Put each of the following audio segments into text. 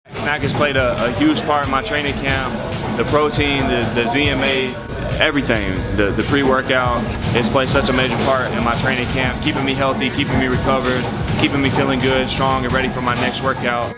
Snack has played a huge part in my training camp. The protein, the ZMA, everything, the pre-workout, it's played such a major part in my training camp, keeping me healthy, keeping me recovered, keeping me feeling good, strong, and ready for my next workout.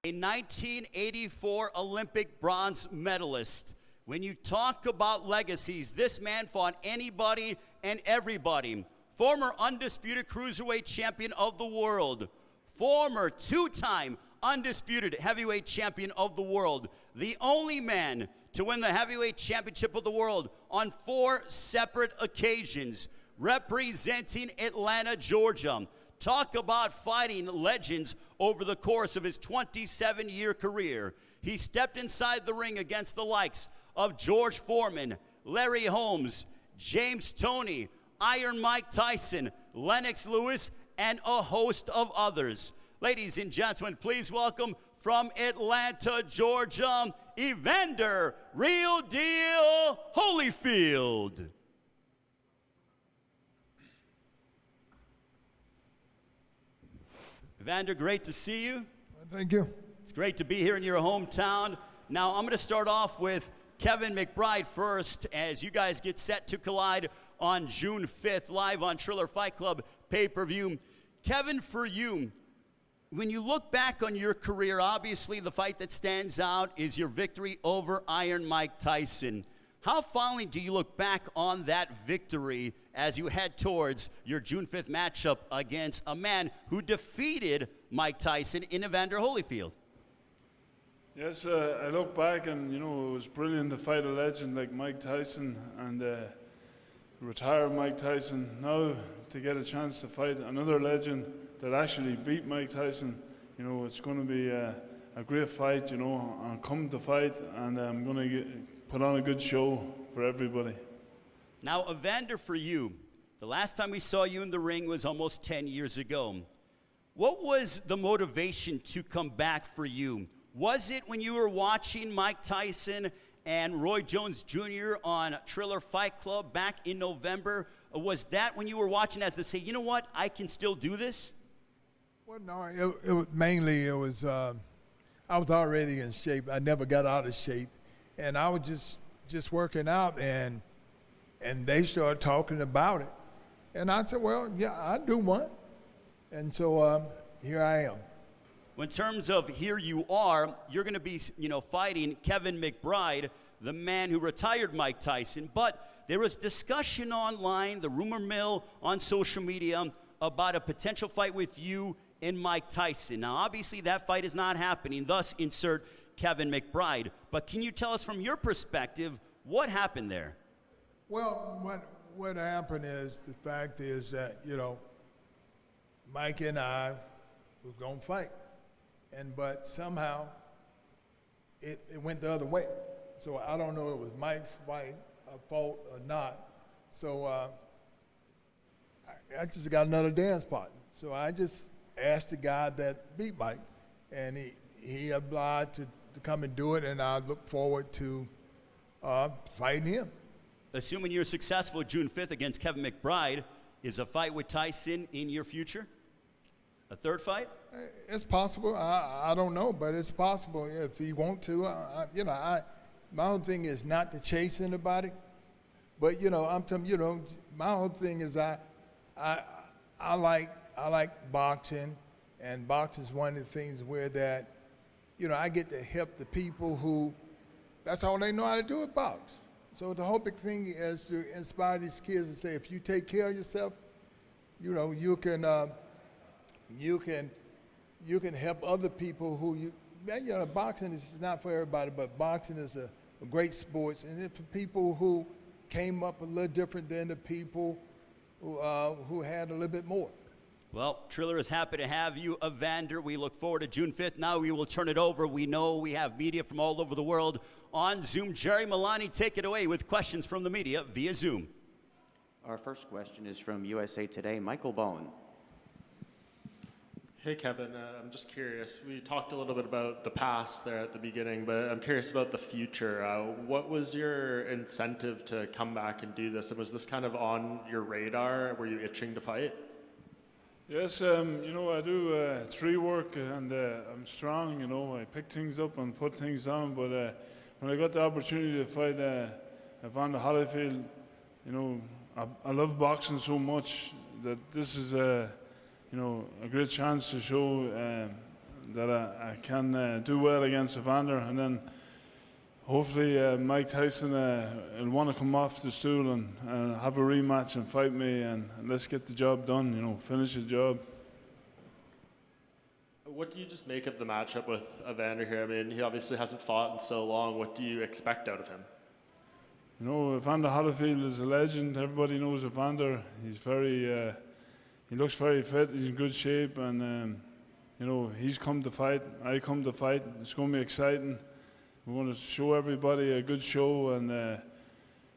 A 1984 Olympic bronze medalist. When you talk about legacies, this man fought anybody and everybody. Former undisputed cruiserweight champion of the world. Former two-time undisputed heavyweight champion of the world. The only man to win the heavyweight championship of the world on 4 separate occasions. Representing Atlanta, Georgia. Talk about fighting legends over the course of his 27-year career. He stepped inside the ring against the likes of George Foreman, Larry Holmes, James Toney, Iron Mike Tyson, Lennox Lewis, and a host of others. Ladies and gentlemen, please welcome from Atlanta, Georgia, Evander Real Deal Holyfield. Evander, great to see you. Thank you. It's great to be here in your hometown. Now, I'm going to start off with Kevin Mcbride first, as you guys get set to collide on June 5th, live on Triller Fight Club pay-per-view. Kevin, for you, when you look back on your career, obviously the fight that stands out is your victory over Iron Mike Tyson. How fondly do you look back on that victory as you head towards your June 5th matchup against a man who defeated Mike Tyson in Evander Holyfield? Yes, I look back and, it was brilliant to fight a legend like Mike Tyson and retire Mike Tyson. Now to get a chance to fight another legend that actually beat Mike Tyson, it's going to be a great fight, I'm come to fight and I'm going to put on a good show for everybody. Now, Evander, for you, the last time we saw you in the ring was almost 10 years ago. What was the motivation to come back for you? Was it when you were watching Mike Tyson and Roy Jones Jr. on Triller Fight Club back in November? Or was that when you were watching as to say, you know what, I can still do this? Well, no, it was mainly, I was already in shape. I never got out of shape. And I was just working out, and they started talking about it. And I said, well, yeah, I do one. And so here I am. In terms of here you are, you're going to be, fighting Kevin Mcbride, the man who retired Mike Tyson. But there was discussion online, the rumor mill on social media, about a potential fight with you and Mike Tyson. Now, obviously, that fight is not happening, thus insert Kevin Mcbride. But can you tell us from your perspective, what happened there? Well, what happened is, the fact is that, Mike and I were going to fight. But somehow it went the other way. So I don't know if it was Mike's fault or not. So I just got another dance partner. So I just asked the guy that beat Mike, and he obliged to come and do it, and I look forward to fighting him. Assuming you're successful June 5th against Kevin Mcbride, is a fight with Tyson in your future? A third fight? It's possible. I don't know, but it's possible if he want to. My whole thing is not to chase anybody, but I'm telling you, my whole thing is I like boxing, and boxing is one of the things where that, I get to help the people who, that's all they know how to do is box. So the whole big thing is to inspire these kids and say, if you take care of yourself, you can help other people who boxing is not for everybody, but boxing is a great sport, and it's for people who came up a little different than the people who had a little bit more. Well, Triller is happy to have you, Evander. We look forward to June 5th. Now we will turn it over. We know we have media from all over the world on Zoom. Jerry Milani, take it away with questions from the media via Zoom. Our first question is from USA Today, Michael Bowen. Hey, Kevin, I'm just curious. We talked a little bit about the past there at the beginning, but I'm curious about the future. What was your incentive to come back and do this? And was this kind of on your radar? Were you itching to fight? Yes, you know, I do tree work and I'm strong, you know. I pick things up and put things down, but when I got the opportunity to fight Evander Holyfield, you know, I love boxing so much that this is you know, a great chance to show that I can do well against Evander, and then hopefully Mike Tyson will want to come off the stool and have a rematch and fight me, and let's get the job done, you know, finish the job. What do you just make of the matchup with Evander here? I mean, he obviously hasn't fought in so long. What do you expect out of him? You know, Evander Holyfield is a legend. Everybody knows Evander. He's very, he looks very fit. He's in good shape, and you know, he's come to fight. I come to fight. It's going to be exciting. We want to show everybody a good show, and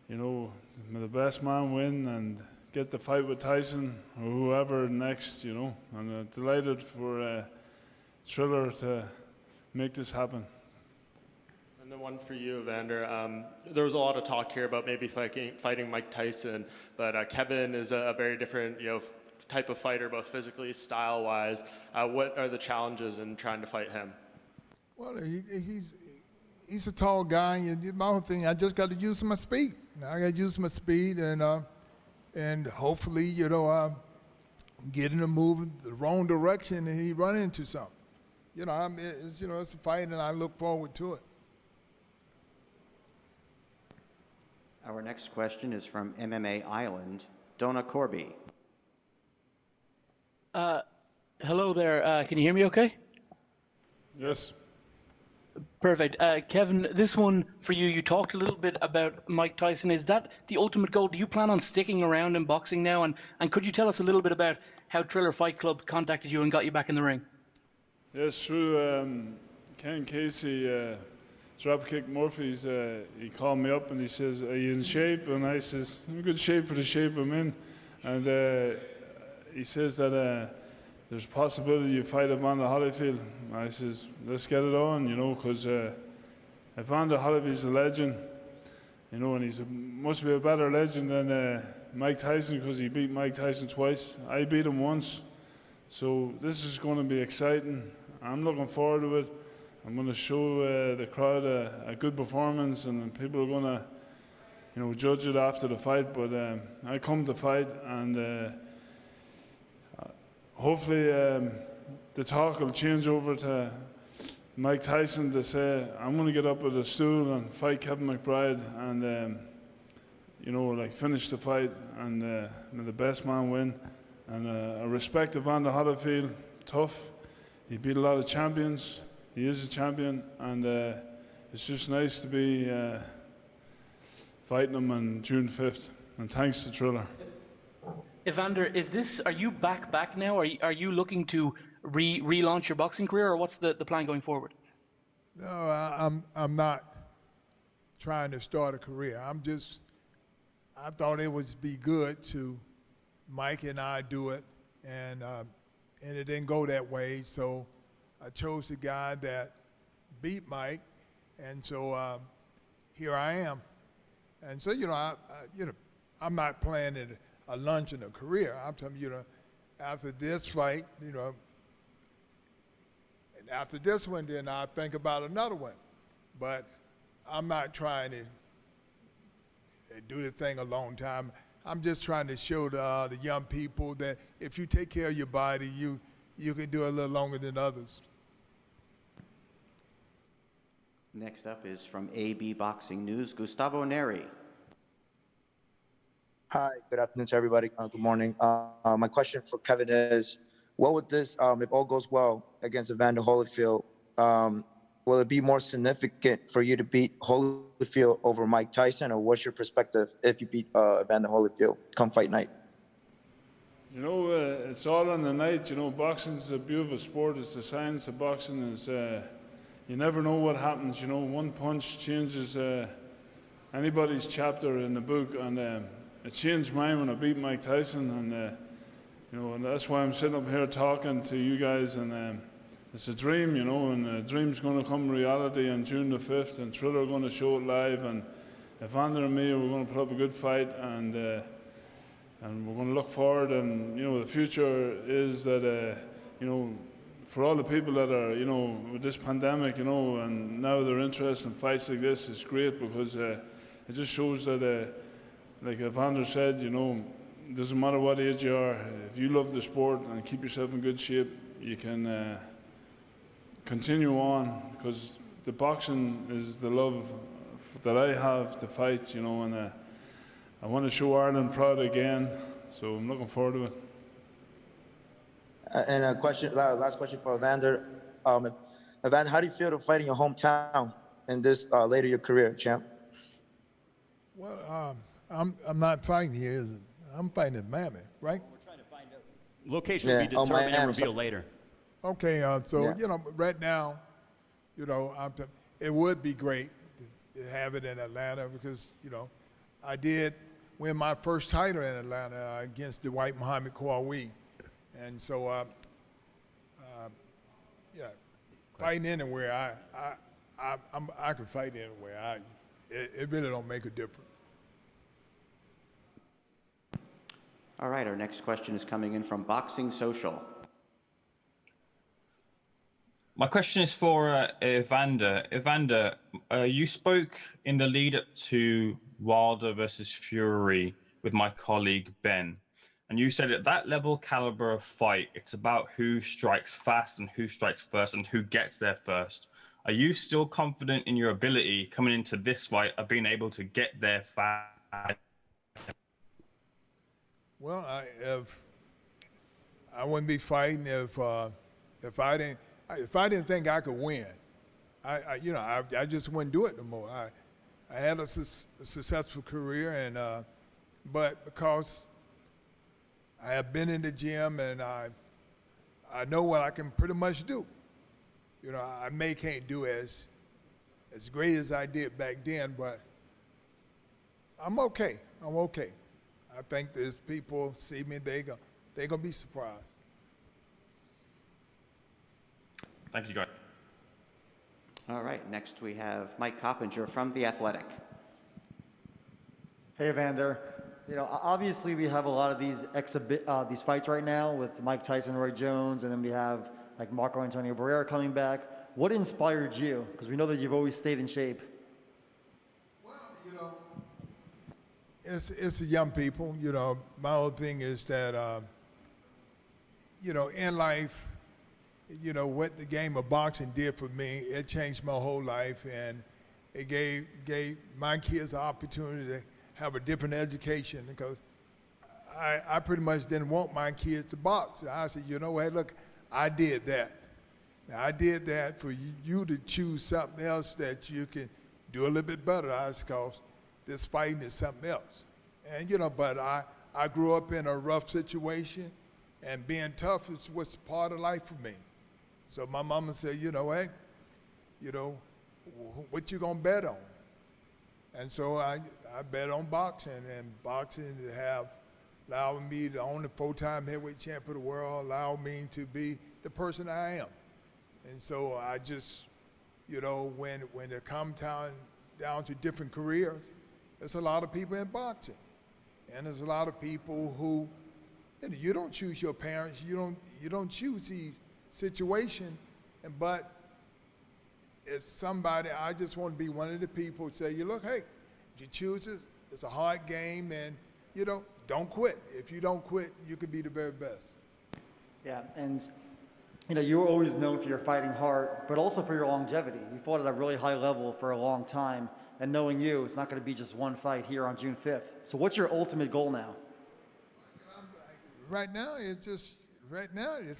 you know, may the best man win and get the fight with Tyson or whoever next. You know, I'm delighted for Triller to make this happen. And then one for you, Evander. There was a lot of talk here about maybe fighting Mike Tyson, but Kevin is a very different, you know, type of fighter, both physically, style-wise. What are the challenges in trying to fight him? Well, he's a tall guy. And my whole thing, I just got to use my speed. I got to use my speed, and hopefully, you know, get him to move the wrong direction, and he run into something. You know, it's a fight, and I look forward to it. Our next question is from MMA Island, Donna Corby. Hello there. Can you hear me okay? Yes. Perfect. Kevin, this one for you. You talked a little bit about Mike Tyson. Is that the ultimate goal? Do you plan on sticking around in boxing now? And could you tell us a little bit about how Triller Fight Club contacted you and got you back in the ring? Yes, through Ken Casey, Dropkick Murphy's, he called me up and he says, "Are you in shape?" And I says, "I'm in good shape for the shape I'm in." And he says that there's a possibility you fight Evander Holyfield. I says, let's get it on, you know, because Evander Holyfield's a legend, you know, and he's must be a better legend than Mike Tyson, because he beat Mike Tyson twice. I beat him once. So this is going to be exciting. I'm looking forward to it. I'm going to show the crowd a good performance, and people are going to, you know, judge it after the fight. But I come to fight, and hopefully the talk will change over to Mike Tyson to say, I'm going to get up with a stool and fight Kevin Mcbride, and you know, like, finish the fight, and may the best man win. And I respect Evander Holyfield, tough. He beat a lot of champions. He is a champion, and it's just nice to be fighting him on June 5th. And thanks to Triller. Evander, are you back now? Are you looking to relaunch your boxing career, or what's the plan going forward? No, I'm not trying to start a career. I thought it would be good to Mike and I do it, and it didn't go that way. So I chose the guy that beat Mike, and so here I am. And so, you know, I'm not planning a lunch in a career. I'm telling you, after this fight, you know, and after this one, then I'll think about another one. But I'm not trying to do the thing a long time. I'm just trying to show the young people that if you take care of your body, you can do it a little longer than others. Next up is from AB Boxing News, Gustavo Neri. Hi, good afternoon to everybody. Good morning. My question for Kevin is, what would this, if all goes well against Evander Holyfield, will it be more significant for you to beat Holyfield over Mike Tyson, or what's your perspective if you beat Evander Holyfield come fight night? You know, it's all on the night. You know, boxing's a beautiful sport. It's the science of boxing. Is you never know what happens. You know, one punch changes anybody's chapter in the book, and it changed mine when I beat Mike Tyson, and you know, and that's why I'm sitting up here talking to you guys, and it's a dream, you know, and the dream's going to come reality on June the 5th, and Triller are going to show it live, and Evander and me, we're going to put up a good fight, and and we're going to look forward. And the future is that for all the people that are with this pandemic, and now they're interested in fights like this, is great, because it just shows that like Evander said, it doesn't matter what age you are, if you love the sport and keep yourself in good shape, you can continue on, because the boxing is the love that I have to fight, and I want to show Ireland proud again, so I'm looking forward to it. And a question, last question for Evander. Evander, how do you feel to fight in your hometown in this later in your career, champ? Well, I'm not fighting here. I'm fighting in Miami, right? Location will be determined and Miami. revealed later. Okay, right now, it would be great to have it in Atlanta, because, I did win my first title in Atlanta against the white Muhammad Qawi. And so, fighting anywhere, I can fight anywhere. It really don't make a difference. All right, our next question is coming in from Boxing Social. My question is for Evander. Evander, you spoke in the lead up to Wilder versus Fury with my colleague Ben, and you said at that level caliber of fight, it's about who strikes fast and who strikes first and who gets there first. Are you still confident in your ability coming into this fight of being able to get there fast? Well, I wouldn't be fighting if I didn't think I could win. I just wouldn't do it no more. I had a successful career, and but because I have been in the gym and I know what I can pretty much do. I can't do as great as I did back then, but I'm okay. I'm okay. I think as people see me, they're gonna be surprised. Thank you, guys. All right, next we have Mike Coppinger from The Athletic. Hey, Evander. Obviously we have a lot of these fights right now with Mike Tyson, Roy Jones, and then we have like Marco Antonio Barrera coming back. What inspired you? Because we know that you've always stayed in shape. Well, it's the young people. My whole thing is that, in life, what the game of boxing did for me, it changed my whole life, and it gave my kids the opportunity to have a different education, because I pretty much didn't want my kids to box. I said, hey, look, I did that. Now, I did that for you to choose something else that you can do a little bit better. Because this fighting is something else. And, but I grew up in a rough situation, and being tough was part of life for me. So my mama said, hey, what you gonna bet on? And so I bet on boxing, and boxing allowed me to own the 4-time heavyweight champion of the world, allowed me to be the person I am. And so I just, when it comes down to different careers, there's a lot of people in boxing. And there's a lot of people who, you don't choose your parents, you don't choose these situations, but as somebody, I just want to be one of the people who say, look, hey, you choose it, it's a hard game, and don't quit. If you don't quit, you could be the very best. Yeah, and you were always known for your fighting heart, but also for your longevity. You fought at a really high level for a long time, and knowing you, it's not going to be just one fight here on June 5th. So what's your ultimate goal now? Right now, it's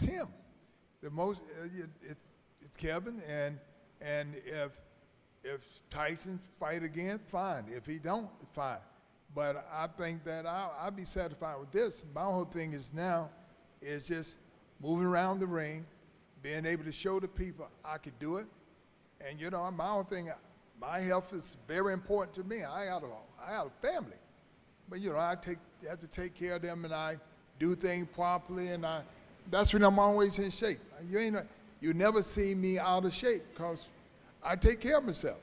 him. The most, it's Kevin, and if Tyson fight again, fine. If he don't, fine. But I think that I'll be satisfied with this. My whole thing is now is just moving around the ring, being able to show the people I could do it. And my whole thing, my health is very important to me. I got a family, but I have to take care of them, and I do things properly, and that's when I'm always in shape. You never see me out of shape, because I take care of myself.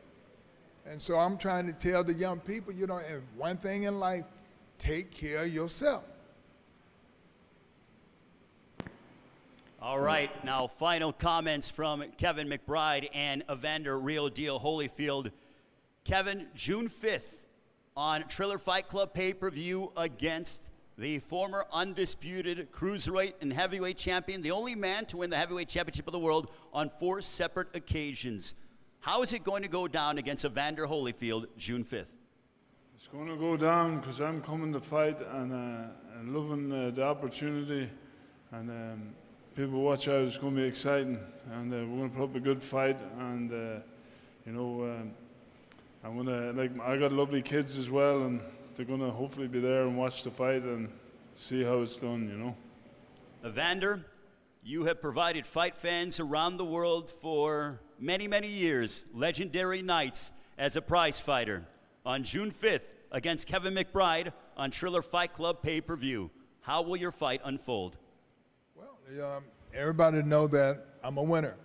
And so I'm trying to tell the young people, and one thing in life, take care of yourself. All right, now final comments from Kevin McBride and Evander Real Deal Holyfield. Kevin, June 5th on Triller Fight Club pay-per-view against the former undisputed cruiserweight and heavyweight champion, the only man to win the heavyweight championship of the world on 4 separate occasions. How is it going to go down against Evander Holyfield June 5th? It's going to go down because I'm coming to fight and loving the opportunity. And people watch out, it's going to be exciting. And we're going to put up a good fight. And, you know, I'm going to, like, I got lovely kids as well. And they're going to hopefully be there and watch the fight and see how it's done, you know. Evander, you have provided fight fans around the world for many, many years, legendary nights as a prize fighter. On June 5th against Kevin McBride on Triller Fight Club pay-per-view, how will your fight unfold? Well, everybody know that I'm a winner.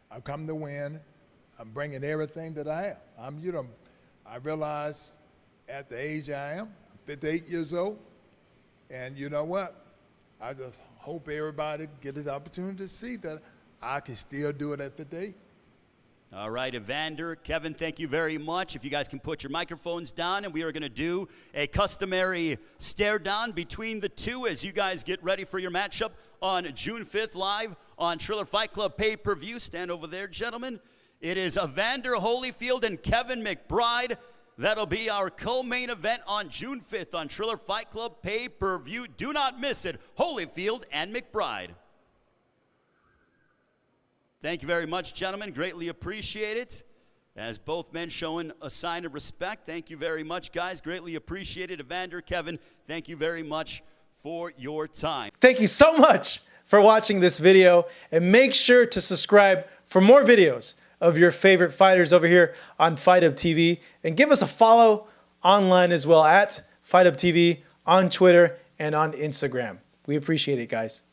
I've come to win. I'm bringing everything that I have. I realize at the age I am, I'm 58 years old, and you know what? I just hope everybody get this opportunity to see that I can still do it at 58. All right, Evander, Kevin, thank you very much. If you guys can put your microphones down, and we are going to do a customary stare down between the two as you guys get ready for your matchup on June 5th live on Triller Fight Club pay-per-view. Stand over there, gentlemen. It is Evander Holyfield and Kevin McBride. That'll be our co-main event on June 5th on Triller Fight Club pay-per-view. Do not miss it, Holyfield and McBride. Thank you very much, gentlemen. Greatly appreciate it. As both men showing a sign of respect. Thank you very much, guys. Greatly appreciated. Evander, Kevin, thank you very much for your time. Thank you so much for watching this video. And make sure to subscribe for more videos of your favorite fighters over here on Fight Up TV. And give us a follow online as well at Fight Up TV on Twitter and on Instagram. We appreciate it, guys.